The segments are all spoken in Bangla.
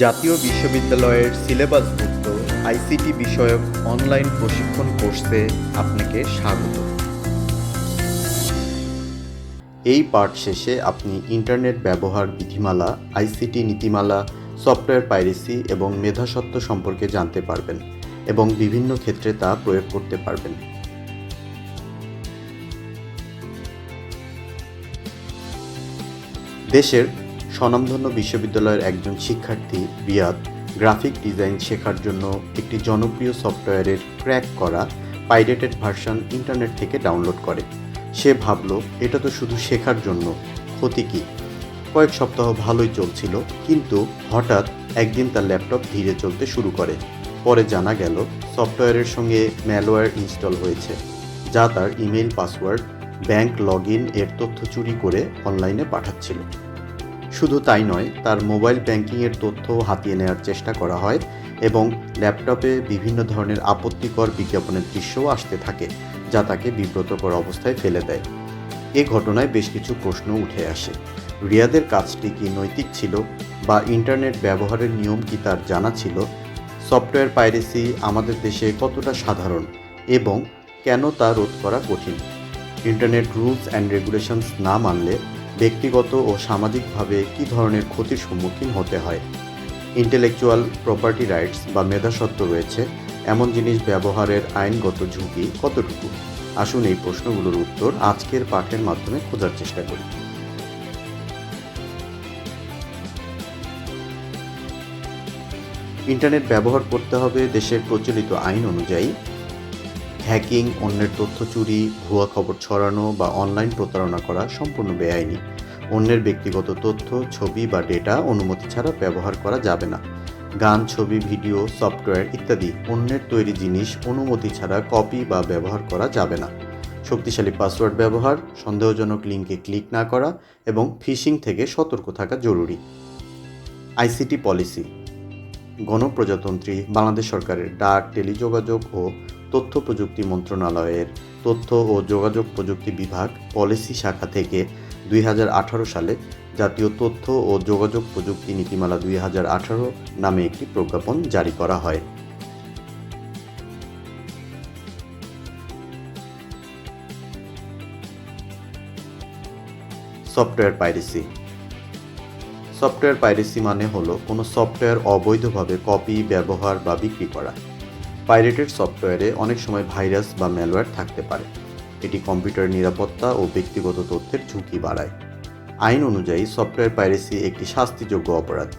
জাতীয় বিশ্ববিদ্যালয়ের সিলেবাসভুক্ত আইসিটি বিষয়ক অনলাইন প্রশিক্ষণ কোর্সে আপনাকে স্বাগত। এই পাঠ শেষে আপনি ইন্টারনেট ব্যবহার বিধিমালা, আইসিটি নীতিমালা, সফটওয়্যার পাইরেসি এবং মেধাস্বত্ব সম্পর্কে জানতে পারবেন এবং বিভিন্ন ক্ষেত্রে তা প্রয়োগ করতে পারবেন। দেশের স্বনামধন্য বিশ্ববিদ্যালয়ের একজন শিক্ষার্থী রিয়াদ গ্রাফিক ডিজাইন শেখার জন্য একটি জনপ্রিয় সফটওয়্যারের ক্র্যাক করা পাইরেটেড ভার্সন ইন্টারনেট থেকে ডাউনলোড করে। সে ভাবল, এটা তো শুধু শেখার জন্য, ক্ষতি কী? কয়েক সপ্তাহ ভালোই চলছিল, কিন্তু হঠাৎ একদিন তার ল্যাপটপ ধীরে চলতে শুরু করে। পরে জানা গেল সফটওয়্যারের সঙ্গে ম্যালওয়্যার ইনস্টল হয়েছে, যা তার email, password, bank log in এর তথ্য চুরি করে অনলাইনে পাঠাচ্ছিল। শুধু তাই নয়, তার মোবাইল ব্যাংকিংয়ের তথ্যও হাতিয়ে নেওয়ার চেষ্টা করা হয় এবং ল্যাপটপে বিভিন্ন ধরনের আপত্তিকর বিজ্ঞাপনের দৃশ্যও আসতে থাকে, যা তাকে বিব্রতকর অবস্থায় ফেলে দেয়। এ ঘটনায় বেশ কিছু প্রশ্ন উঠে আসে। রিয়াদের কাজটি কি নৈতিক ছিল, বা ইন্টারনেট ব্যবহারের নিয়ম কি তার জানা ছিল? সফটওয়্যার পাইরেসি আমাদের দেশে কতটা সাধারণ এবং কেন তা রোধ করা কঠিন? ইন্টারনেট রুলস অ্যান্ড রেগুলেশনস না মানলে ব্যক্তিগত ও সামাজিকভাবে কী ধরনের ক্ষতির সম্মুখীন হতে হয়? ইন্টেলেকচুয়াল প্রপার্টি রাইটস বা মেধাস্বত্ব রয়েছে এমন জিনিস ব্যবহারের আইনগত ঝুঁকি কতটুকু? আসুন এই প্রশ্নগুলোর উত্তর আজকের পাঠের মাধ্যমে খোঁজার চেষ্টা করি। ইন্টারনেট ব্যবহার করতে হবে দেশের প্রচলিত আইন অনুযায়ী। হ্যাকিং, অন্যের তথ্য চুরি, ভুয়া খবর ছড়ানো বা অনলাইন প্রতারণা করা সম্পূর্ণ বেআইনি। অন্যের ব্যক্তিগত তথ্য, ছবি বা ডেটা অনুমতি ছাড়া ব্যবহার করা যাবে না। গান, ছবি, ভিডিও, সফটওয়্যার ইত্যাদি অন্যের তৈরি জিনিস অনুমতি ছাড়া কপি বা ব্যবহার করা যাবে না। শক্তিশালী পাসওয়ার্ড ব্যবহার, সন্দেহজনক লিঙ্কে ক্লিক না করা এবং ফিশিং থেকে সতর্ক থাকা জরুরি। আইসিটি পলিসি গণপ্রজাতন্ত্রী বাংলাদেশ সরকারের ডাক, টেলিযোগাযোগ ও তথ্য প্রযুক্তি মন্ত্রণালয়ের তথ্য ও যোগাযোগ প্রযুক্তি বিভাগ পলিসি শাখা থেকে 2018 সালে জাতীয় তথ্য ও যোগাযোগ প্রযুক্তি নীতিমালা 2018 নামে একটি প্রজ্ঞাপন জারি করা হয়। সফটওয়্যার পাইরেসি মানে হলো কোনো সফটওয়্যার অবৈধভাবে কপি, ব্যবহার বা বিক্রি করা। পাইরেটেড সফটওয়্যারে অনেক সময় ভাইরাস বা ম্যালওয়্যার থাকতে পারে। এটি কম্পিউটারের নিরাপত্তা ও ব্যক্তিগত তথ্যের ঝুঁকি বাড়ায়। আইন অনুযায়ী সফটওয়্যার পাইরেসি একটি শাস্তিযোগ্য অপরাধ।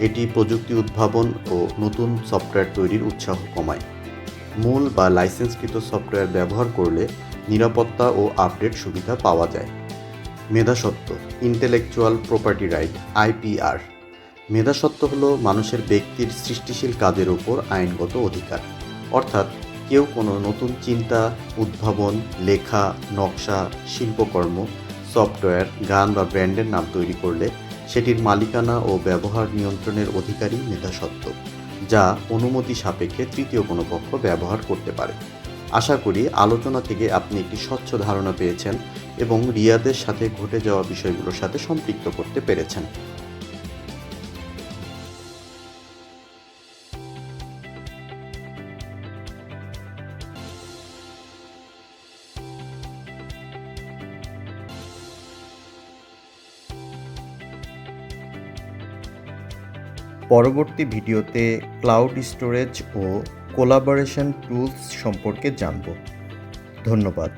এটি প্রযুক্তি উদ্ভাবন ও নতুন সফটওয়্যার তৈরির উৎসাহ কমায়। মূল বা লাইসেন্সকৃত সফটওয়্যার ব্যবহার করলে নিরাপত্তা ও আপডেট সুবিধা পাওয়া যায়। মেধাস্বত্ব, ইন্টেলেকচুয়াল প্রপার্টি রাইট, আইপিআর। মেধাস্বত্ব হলো মানুষের ব্যক্তির সৃষ্টিশীল কাজের উপর আইনগত অধিকার। অর্থাৎ কেউ কোনো নতুন চিন্তা, উদ্ভাবন, লেখা, নকশা, শিল্পকর্ম, সফটওয়্যার, গান বা ব্র্যান্ডের নাম তৈরি করলে সেটির মালিকানা ও ব্যবহার নিয়ন্ত্রণের অধিকারী মেধাস্বত্ব, যা অনুমতি সাপেক্ষে তৃতীয় কোনো পক্ষ ব্যবহার করতে পারে। আশা করি আলোচনা থেকে আপনি একটি স্বচ্ছ ধারণা পেয়েছেন এবং রিয়াদের সাথে ঘটে যাওয়া বিষয়গুলোর সাথে সম্পৃক্ত করতে পেরেছেন। পরবর্তী ভিডিওতে ক্লাউড স্টোরেজ ও কোলাবোরেশন টুলস সম্পর্কে জানব। ধন্যবাদ।